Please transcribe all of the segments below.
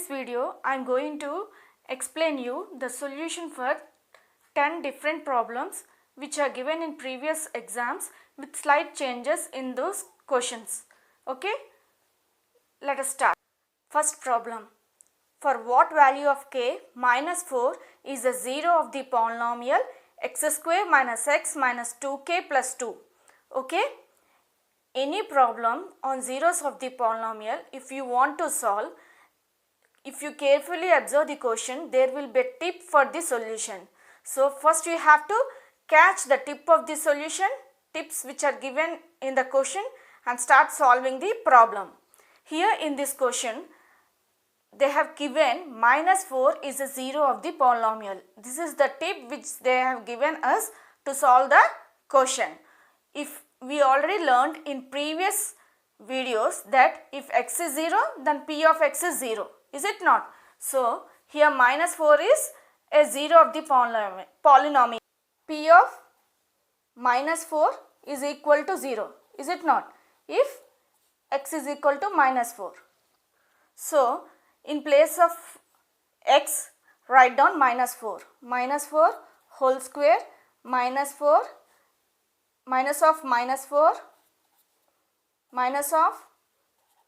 this video, I am going to explain you the solution for 10 different problems which are given in previous exams with slight changes in those questions. Okay, let us start. First problem. For what value of k minus 4 is the 0 of the polynomial x square minus x minus 2k plus 2. Okay, any problem on zeros of the polynomial, if you want to solve, if you carefully observe the question, there will be a tip for the solution. So first you have to catch the tip of the solution, tips which are given in the question, and start solving the problem. Here in this question, they have given minus 4 is a 0 of the polynomial. This is the tip which they have given us to solve the question. If we already learned in previous videos that if x is 0, then p of x is 0. Is it not? So here minus 4 is a 0 of the polynomial. P of minus 4 is equal to 0. Is it not? If x is equal to minus 4. So in place of x, write down minus 4. Minus 4 whole square minus 4 minus of minus 4 minus of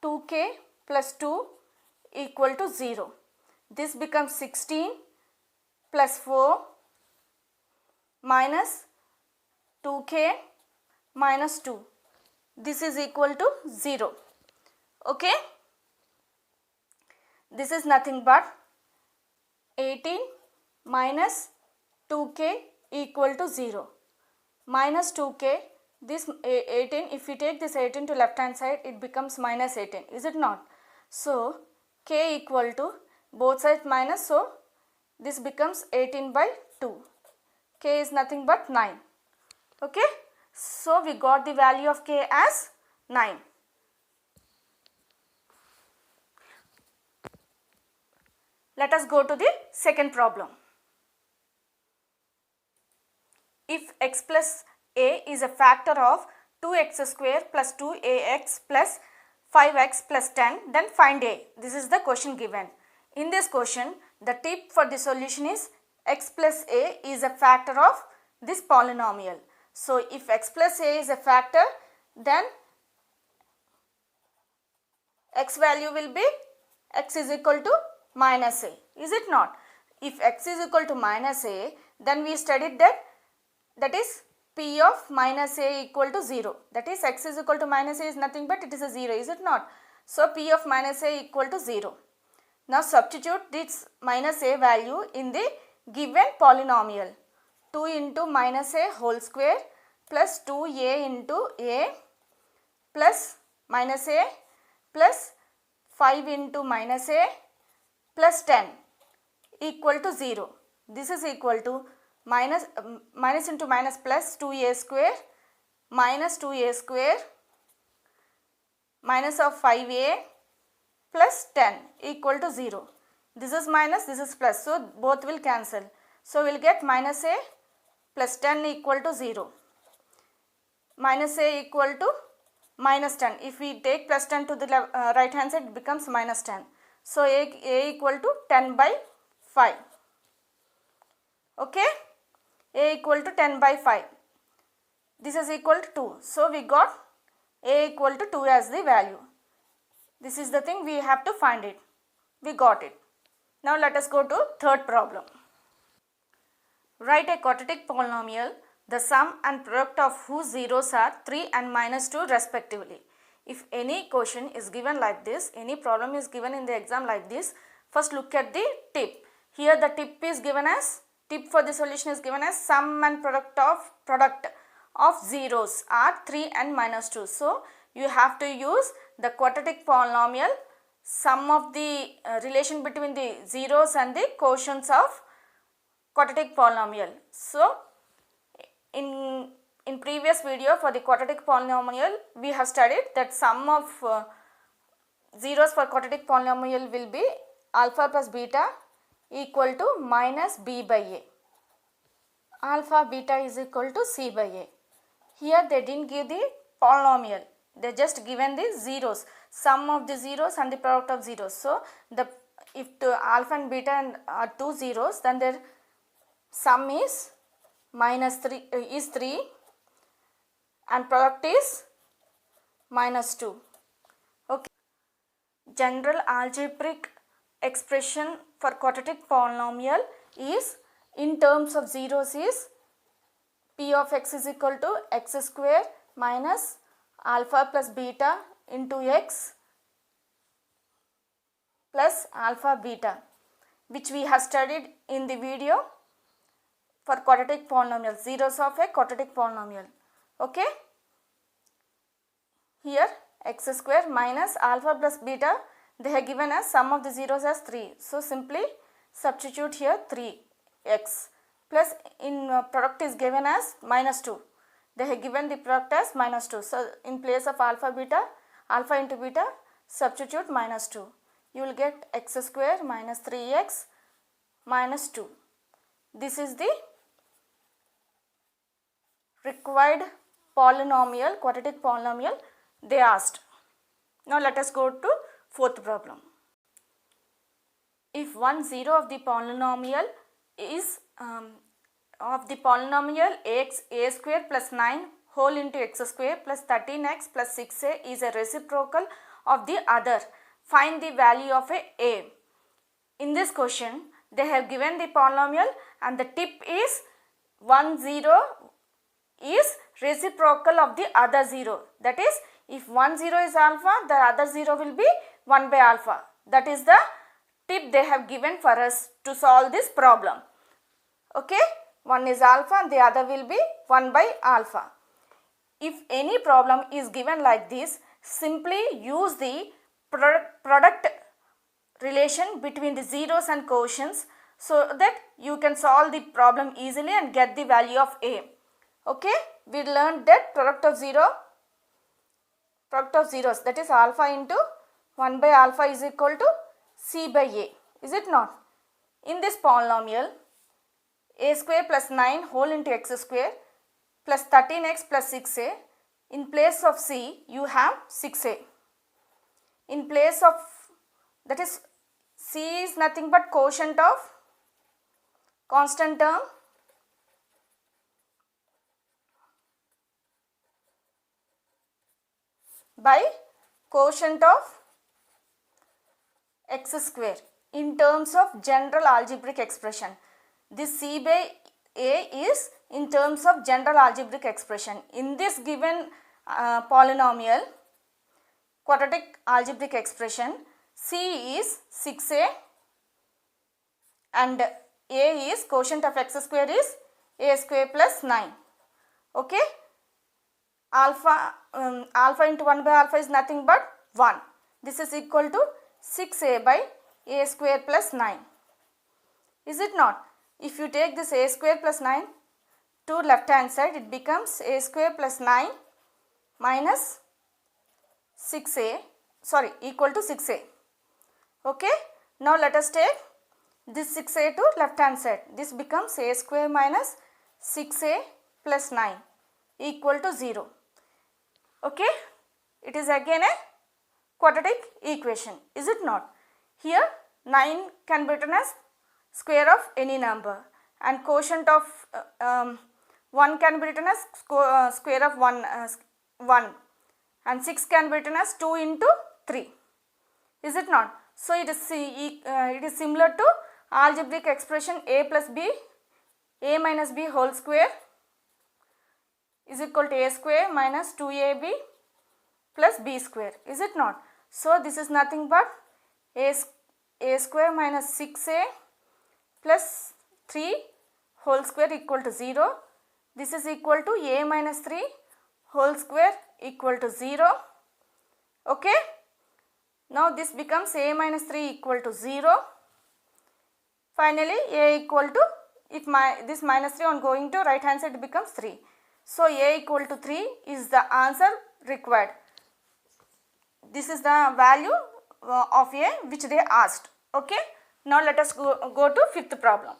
2k plus 2 equal to 0. This becomes 16 plus 4 minus 2k minus 2. This is equal to 0. Okay. This is nothing but 18 minus 2k equal to 0. Minus 2k, this 18, if we take this 18 to left hand side, it becomes minus 18. Is it not? So k equal to both sides minus, so this becomes 18 by 2. K is nothing but 9. Okay. So we got the value of k as 9. Let us go to the second problem. If x plus a is a factor of 2x square plus 2ax plus 5x plus 10, then find a. This is the question given. In this question, the tip for the solution is x plus a is a factor of this polynomial. So if x plus a is a factor, then x value will be x is equal to minus a. Is it not? If x is equal to minus a, then we studied that is p of minus a equal to 0. That is x is equal to minus a is nothing but it is a 0. Is it not? So p of minus a equal to 0. Now substitute this minus a value in the given polynomial. 2 into minus a whole square plus 2a into a plus minus a plus 5 into minus a plus 10 equal to 0. This is equal to minus into minus plus 2a square minus 2a square minus of 5a plus 10 equal to 0. This is minus, this is plus, so both will cancel. So we will get minus a plus 10 equal to 0. Minus a equal to minus 10. If we take plus 10 to the right hand side, it becomes minus 10. So a equal to 10 by 5. Okay. A equal to 10 by 5. This is equal to 2. So we got a equal to 2 as the value. This is the thing we have to find it. We got it. Now let us go to third problem. Write a quadratic polynomial, the sum and product of whose zeros are 3 and minus 2 respectively. If any question is given like this, any problem is given in the exam like this, first look at the tip. Here the tip is given as, tip for the solution is given as sum and product of zeros are 3 and minus 2. So you have to use the quadratic polynomial, sum of the relation between the zeros and the quotients of quadratic polynomial. So in previous video for the quadratic polynomial, we have studied that sum of zeros for quadratic polynomial will be alpha plus beta equal to minus b by a. Alpha beta is equal to c by a. Here they didn't give the polynomial. They just given the zeros, sum of the zeros and the product of zeros. So the if the alpha and beta are two zeros, then their sum is minus 3 is 3 and product is minus 2. Okay. General algebraic expression for quadratic polynomial is in terms of zeros is p of x is equal to x square minus alpha plus beta into x plus alpha beta, which we have studied in the video for quadratic polynomial, zeros of a quadratic polynomial. Okay. Here x square minus alpha plus beta, they have given us sum of the zeros as 3. So simply substitute here 3x plus in product is given as minus 2. They have given the product as minus 2. So in place of alpha into beta, substitute minus 2. You will get x square minus 3x minus 2. This is the required polynomial, quadratic polynomial they asked. Now let us go to fourth problem. If one zero of the polynomial is a square plus 9 whole into x square plus 13x plus 6a is a reciprocal of the other, find the value of a. In this question, they have given the polynomial and the tip is one zero is reciprocal of the other zero. That is, if one zero is alpha, the other zero will be 1 by alpha. That is the tip they have given for us to solve this problem. Okay, one is alpha and the other will be 1 by alpha. If any problem is given like this, simply use the product relation between the zeros and quotients so that you can solve the problem easily and get the value of a. Okay, we learned that product of zeros, that is alpha into 1 by alpha is equal to c by a, is it not? In this polynomial, a square plus 9 whole into x square plus 13x plus 6a, in place of c you have 6a. In place of, that is, c is nothing but quotient of constant term by quotient of x square in terms of general algebraic expression. This c by a is in terms of general algebraic expression. In this given polynomial quadratic algebraic expression, c is 6a and a is quotient of x square is a square plus 9. Okay. Alpha into 1 by alpha is nothing but 1. This is equal to 6a by a square plus 9. Is it not? If you take this a square plus 9 to left hand side, it becomes a square plus 9 minus 6a, equal to 6a. Okay. Now let us take this 6a to left hand side. This becomes a square minus 6a plus 9 equal to 0. Okay. It is again a quadratic equation, is it not? Here 9 can be written as square of any number and quotient of 1 can be written as square of 1 and 6 can be written as 2 into 3, is it not? So it is similar to algebraic expression a minus b whole square is equal to a square minus 2ab plus b square, is it not? So this is nothing but a square minus 6a plus 3 whole square equal to 0. This is equal to a minus 3 whole square equal to 0. Okay. Now this becomes a minus 3 equal to 0. Finally a equal to, if this minus 3 on going to right hand side, it becomes 3. So a equal to 3 is the answer required. This is the value of a which they asked. Okay. Now let us go to fifth problem.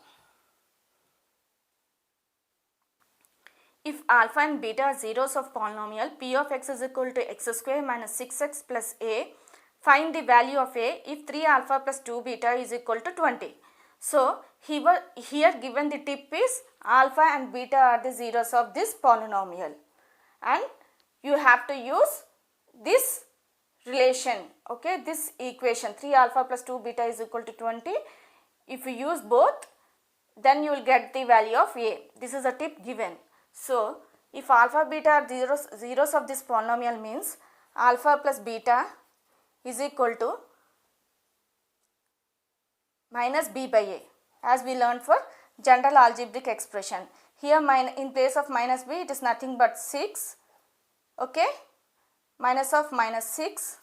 If alpha and beta are zeros of polynomial p of x is equal to x square minus 6x plus a, find the value of a if 3 alpha plus 2 beta is equal to 20. So here given the tip is alpha and beta are the zeros of this polynomial, and you have to use this relation, okay, this equation 3 alpha plus 2 beta is equal to 20. If you use both, then you will get the value of a. This is a tip given. So if alpha beta are zeros of this polynomial, means alpha plus beta is equal to minus b by a, as we learned for general algebraic expression. Here in place of minus b, it is nothing but 6, okay, minus of minus 6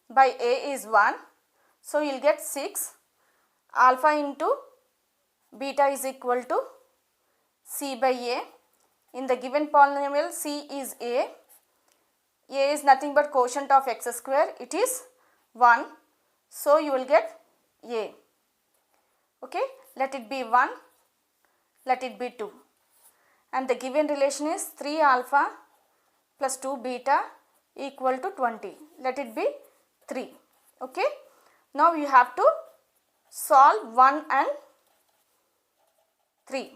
by a is 1. So you will get 6 alpha into beta is equal to c by a. In the given polynomial, c is a is nothing but quotient of x square, it is 1. So you will get a, okay, let it be 1, let it be 2, and the given relation is 3 alpha plus 2 beta equal to 20, let it be 3, okay. Now you have to solve 1 and 3,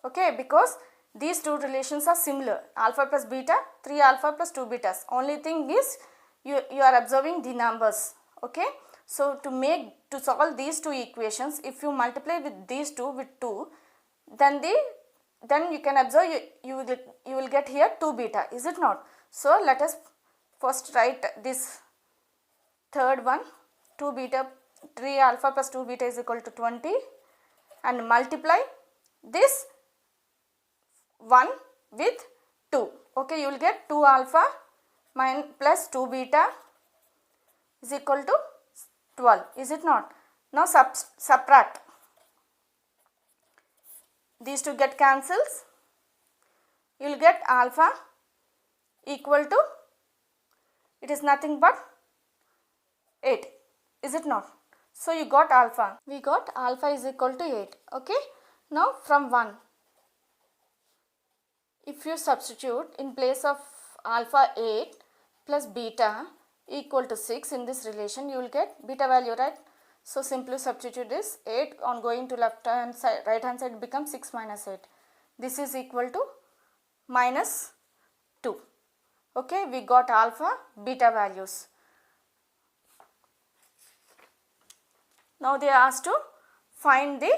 okay, because these two relations are similar, alpha plus beta, 3 alpha plus 2 betas. Only thing is you are observing the numbers, okay. So to solve these two equations, if you multiply with these two with 2, then you can observe you will get here 2 beta, is it not? So let us first write this third one, 2 beta, 3 alpha plus 2 beta is equal to 20, and multiply this 1 with 2, okay, you will get 2 alpha plus 2 beta is equal to 12, is it not? Now subtract, these two get cancels, you will get alpha equal to, it is nothing but 8, is it not? So you got alpha, we got alpha is equal to 8, okay. Now from 1, if you substitute in place of alpha 8 plus beta equal to 6 in this relation, you will get beta value, right? So simply substitute this 8 on going to left hand side, right hand side becomes 6 minus 8. This is equal to minus 2. Okay, we got alpha, beta values. Now they are asked to find the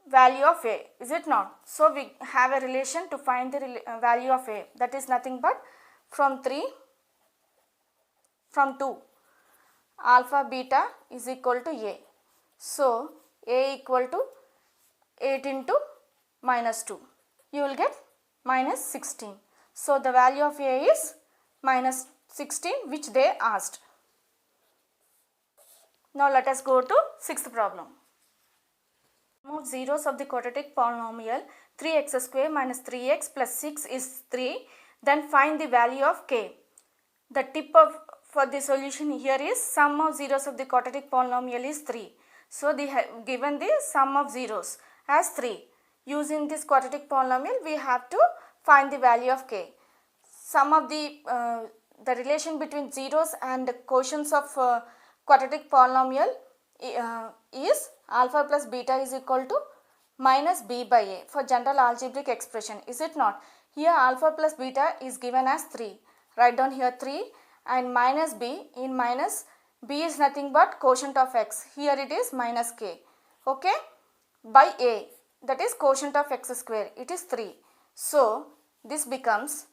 value of a, is it not? So we have a relation to find the value of a, that is nothing but from 2 alpha beta is equal to a. So a equal to 8 into minus 2, you will get minus 16. So the value of a is minus 16, which they asked. Now let us go to sixth problem. Sum of zeros of the quadratic polynomial 3x square minus 3x plus 6 is 3. Then find the value of k. The tip for the solution here is sum of zeros of the quadratic polynomial is 3. So they have given the sum of zeros as 3. Using this quadratic polynomial, we have to find the value of k. Sum of the relation between zeros and quotients of quadratic polynomial is alpha plus beta is equal to minus b by a for general algebraic expression, is it not? Here alpha plus beta is given as 3. Write down here 3, and minus b, in minus b is nothing but quotient of x. Here it is minus k. Okay, by a, that is quotient of x square, it is 3. So this becomes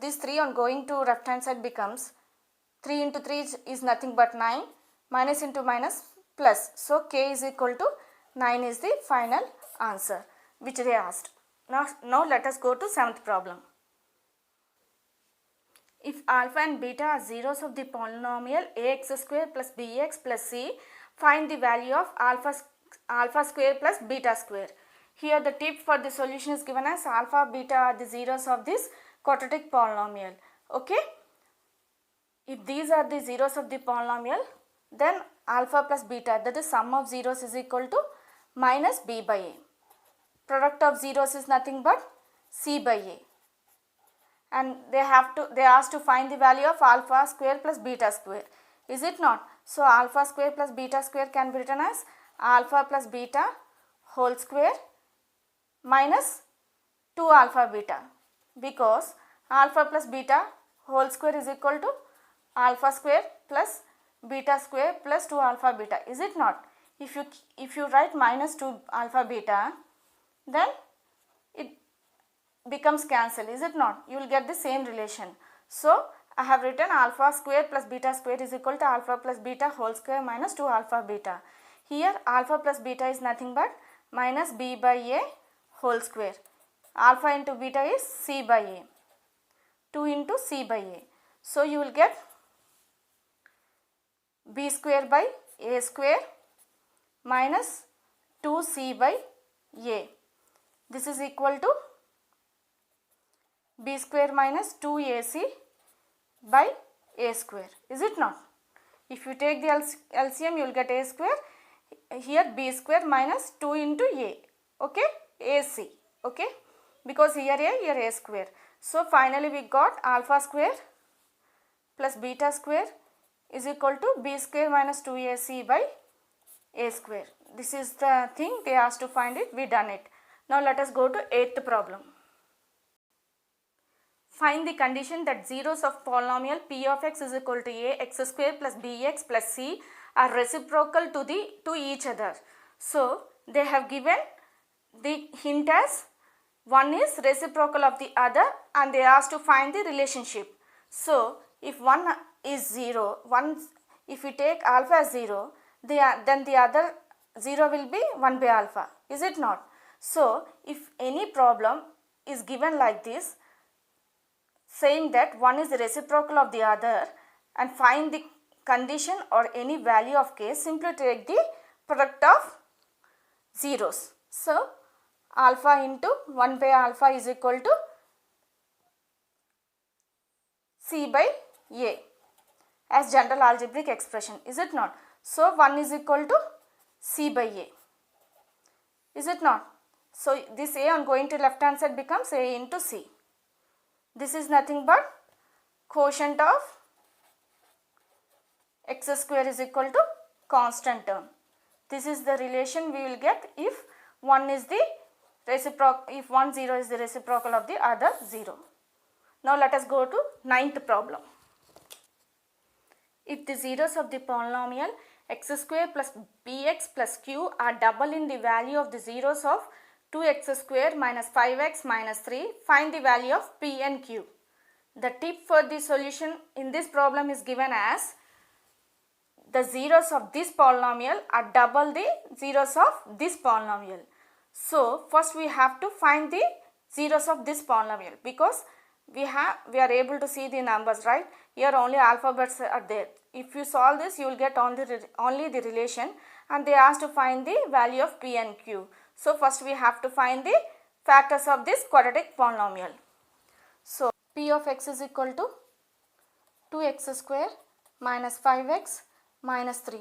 this 3 on going to left hand side becomes 3 into 3 is nothing but 9, minus into minus plus. So k is equal to 9 is the final answer which they asked. Now let us go to seventh problem. If alpha and beta are zeros of the polynomial ax square plus bx plus c, find the value of alpha square plus beta square. Here the tip for the solution is given as alpha, beta are the zeros of this quadratic polynomial. Okay. If these are the zeros of the polynomial, then alpha plus beta, that is sum of zeros, is equal to minus b by a. Product of zeros is nothing but c by a. and they asked to find the value of alpha square plus beta square. Is it not? So alpha square plus beta square can be written as alpha plus beta whole square minus 2 alpha beta, because alpha plus beta whole square is equal to alpha square plus beta square plus 2 alpha beta. Is it not? If you write minus 2 alpha beta, then it becomes cancelled. Is it not? You will get the same relation. So I have written alpha square plus beta square is equal to alpha plus beta whole square minus 2 alpha beta. Here alpha plus beta is nothing but minus b by a whole square. Alpha into beta is c by a. 2 into c by a. So you will get b square by a square minus 2c by a. This is equal to b square minus 2ac by a square. Is it not? If you take the LCM, you will get a square. Here b square minus 2 into a. Okay, ac. Okay, because here a square. So finally we got alpha square plus beta square is equal to b square minus 2ac by a square. This is the thing they asked to find it. We done it. Now let us go to 8th problem. Find the condition that zeros of polynomial p of x is equal to a x square plus bx plus c are reciprocal to each other. So they have given the hint as one is reciprocal of the other, and they asked to find the relationship. So if one is 0, if we take alpha as 0, then the other 0 will be 1 by alpha. Is it not? So if any problem is given like this, saying that one is the reciprocal of the other and find the condition or any value of k, simply take the product of zeros. So alpha into 1 by alpha is equal to c by a as general algebraic expression. Is it not? So 1 is equal to c by a. Is it not? So this a on going to left hand side becomes a into c. This is nothing but quotient of x square is equal to constant term. This is the relation we will get if one is the reciprocal, if one 0 is the reciprocal of the other 0. Now let us go to 9th problem. If the zeros of the polynomial x square plus bx plus q are double in the value of the zeros of 2x square minus 5x minus 3, find the value of p and q. The tip for the solution in this problem is given as the zeros of this polynomial are double the zeros of this polynomial. So first we have to find the zeros of this polynomial, because we are able to see the numbers, right? Here only alphabets are there. If you solve this, you will get only the relation, and they asked to find the value of p and q. So first we have to find the factors of this quadratic polynomial. So p of x is equal to 2x square minus 5x minus 3.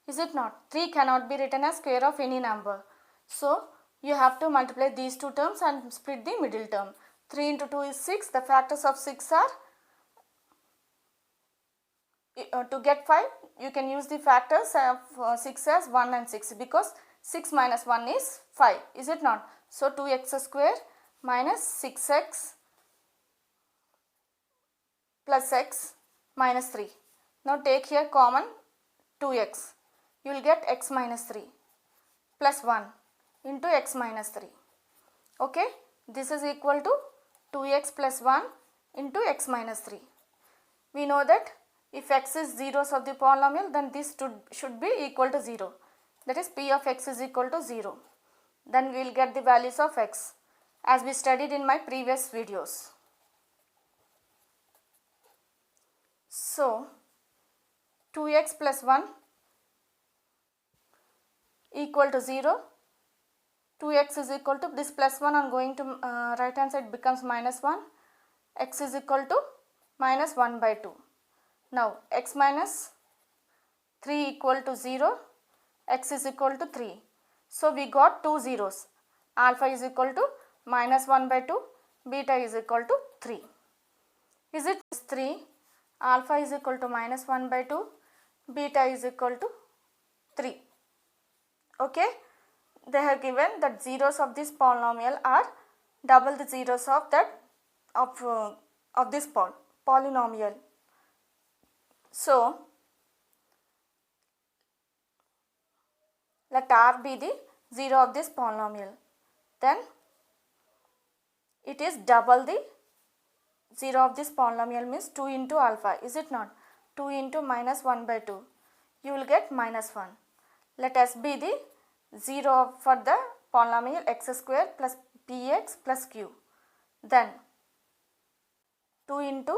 Is it not? 3 cannot be written as square of any number. So you have to multiply these two terms and split the middle term. 3 into 2 is 6. The factors of 6 are, to get 5, you can use the factors of 6 as 1 and 6, because 6 minus 1 is 5. Is it not? So 2x square minus 6x plus x minus 3. Now take here common 2x. You will get x minus 3 plus 1 into x minus 3. Okay. This is equal to 2x plus 1 into x minus 3. We know that if x is zeros of the polynomial, then this should be equal to 0. That is p of x is equal to 0. Then we will get the values of x as we studied in my previous videos. So 2x plus 1 equal to 0. 2x is equal to this plus 1 on going to right hand side becomes minus 1. X is equal to minus 1 by 2. Now x minus 3 equal to 0. X is equal to 3. So we got two zeros. Alpha is equal to minus 1 by 2. Beta is equal to 3. Is it 3, alpha is equal to minus 1 by 2, beta is equal to 3. Okay, they have given that zeros of this polynomial are double the zeros of that of this polynomial. So let r be the zero of this polynomial, then it is double the zero of this polynomial means 2 into alpha, is it not? 2 into minus 1 by 2, you will get minus 1. Let s be the 0 for the polynomial x square plus px plus q. Then 2 into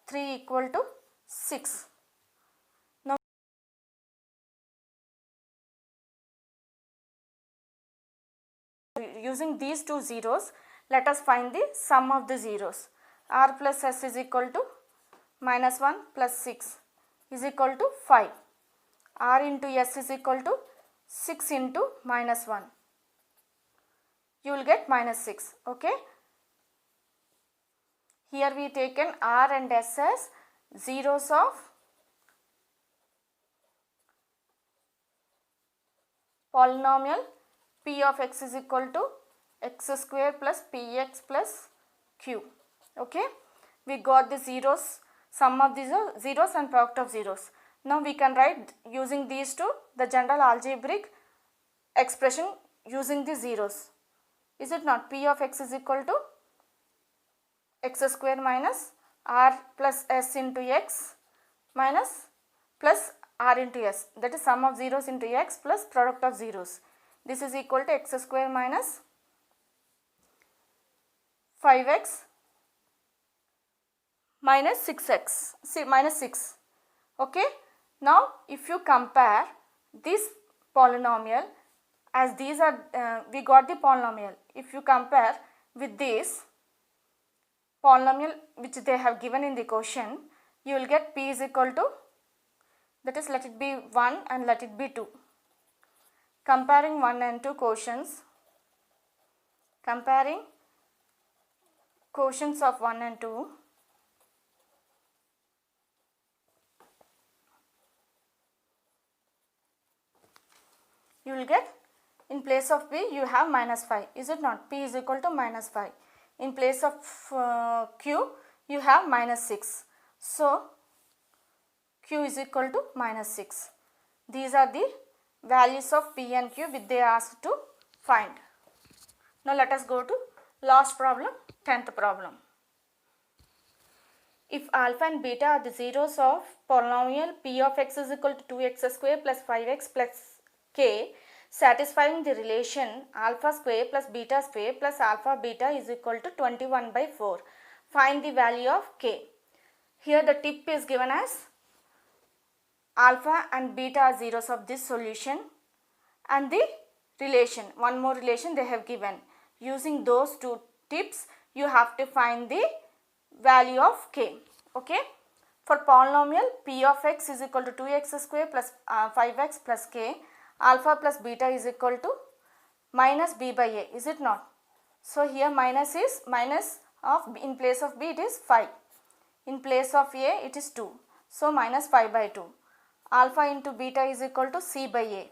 3 equal to 6. Now using these two zeros, let us find the sum of the zeros. R plus s is equal to minus 1 plus 6 is equal to 5. R into s is equal to 6 into minus 1. You will get minus 6. Okay. Here we taken r and s as zeros of polynomial p of x is equal to x square plus px plus q. Okay. We got the zeros, sum of the zeros and product of zeros. Now we can write using these two the general algebraic expression using the zeros. Is it not? P of x is equal to x square minus r plus s into x minus plus r into s, that is sum of zeros into x plus product of zeros. This is equal to x square minus 5x minus 6x, minus 6. Okay. Now if you compare this polynomial, as these are we got the polynomial, if you compare with this polynomial which they have given in the question, you will get p is equal to, that is let it be 1 and let it be 2. Comparing 1 and 2 quotients, comparing quotients of 1 and 2, you will get, in place of p you have minus 5, is it not? P is equal to minus 5. In place of q you have minus 6. So q is equal to minus 6. These are the values of p and q which they asked to find. Now let us go to last problem, 10th problem. If alpha and beta are the zeros of polynomial p of x is equal to 2x square plus 5x plus k, satisfying the relation alpha square plus beta square plus alpha beta is equal to 21 by 4. Find the value of k. Here the tip is given as alpha and beta are zeros of this solution, and the relation, one more relation they have given. Using those two tips you have to find the value of k. Okay. For polynomial p of x is equal to 2x square plus 5x plus k, alpha plus beta is equal to minus b by a, is it not? So here minus is minus of, in place of b it is 5, in place of a it is 2, so minus 5 by 2. Alpha into beta is equal to c by a.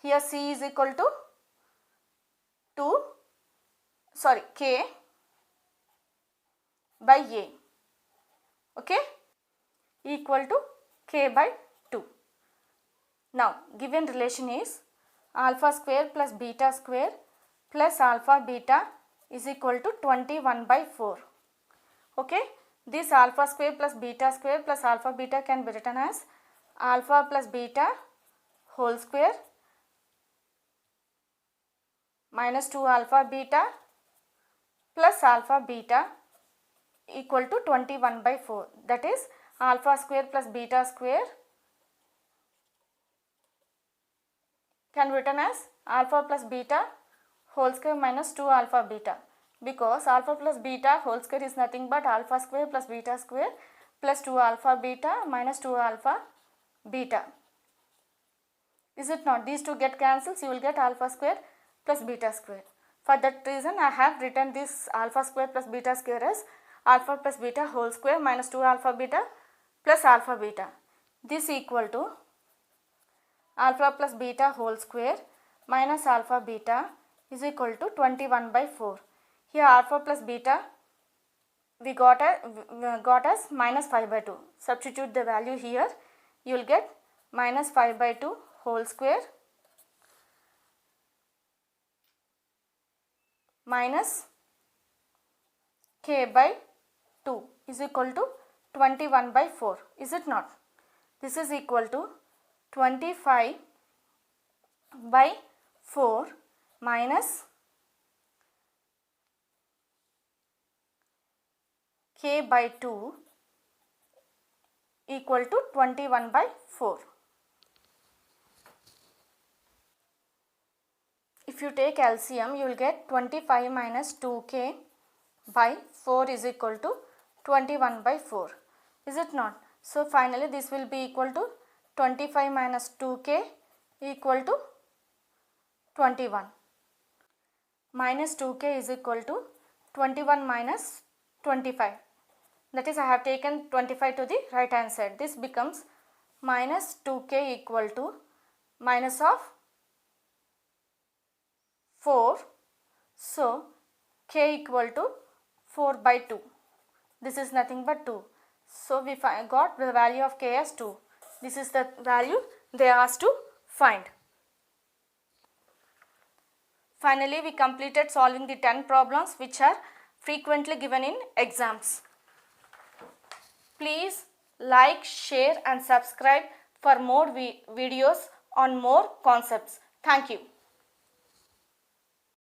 Here c is equal to k by a. Okay, equal to k by 2. Now given relation is alpha square plus beta square plus alpha beta is equal to 21 by 4. Okay, this alpha square plus beta square plus alpha beta can be written as alpha plus beta whole square minus 2 alpha beta plus alpha beta equal to 21 by 4, that is alpha square plus beta square can be written as alpha plus beta whole square minus 2 alpha beta, because alpha plus beta whole square is nothing but alpha square plus beta square plus 2 alpha beta minus 2 alpha beta. Is it not? These two get cancels, you will get alpha square plus beta square. For that reason I have written this alpha square plus beta square as alpha plus beta whole square minus 2 alpha beta plus alpha beta. This equal to alpha plus beta whole square minus alpha beta is equal to 21 by 4. Here alpha plus beta we got as minus 5 by 2. Substitute the value here. You will get minus 5 by 2 whole square minus k by 2 is equal to 21 by 4. Is it not? This is equal to 25 by 4 minus k by 2 equal to 21 by 4. If you take LCM, you will get 25 minus 2k by 4 is equal to 21 by 4. Is it not? So finally this will be equal to 25 minus 2k equal to 21. Minus 2k is equal to 21 minus 25. That is, I have taken 25 to the right hand side. This becomes minus 2k equal to minus of 4. So k equal to 4 by 2. This is nothing but 2. So we got the value of k as 2. This is the value they asked to find. Finally, we completed solving the 10 problems which are frequently given in exams. Please like, share and subscribe for more videos on more concepts. Thank you.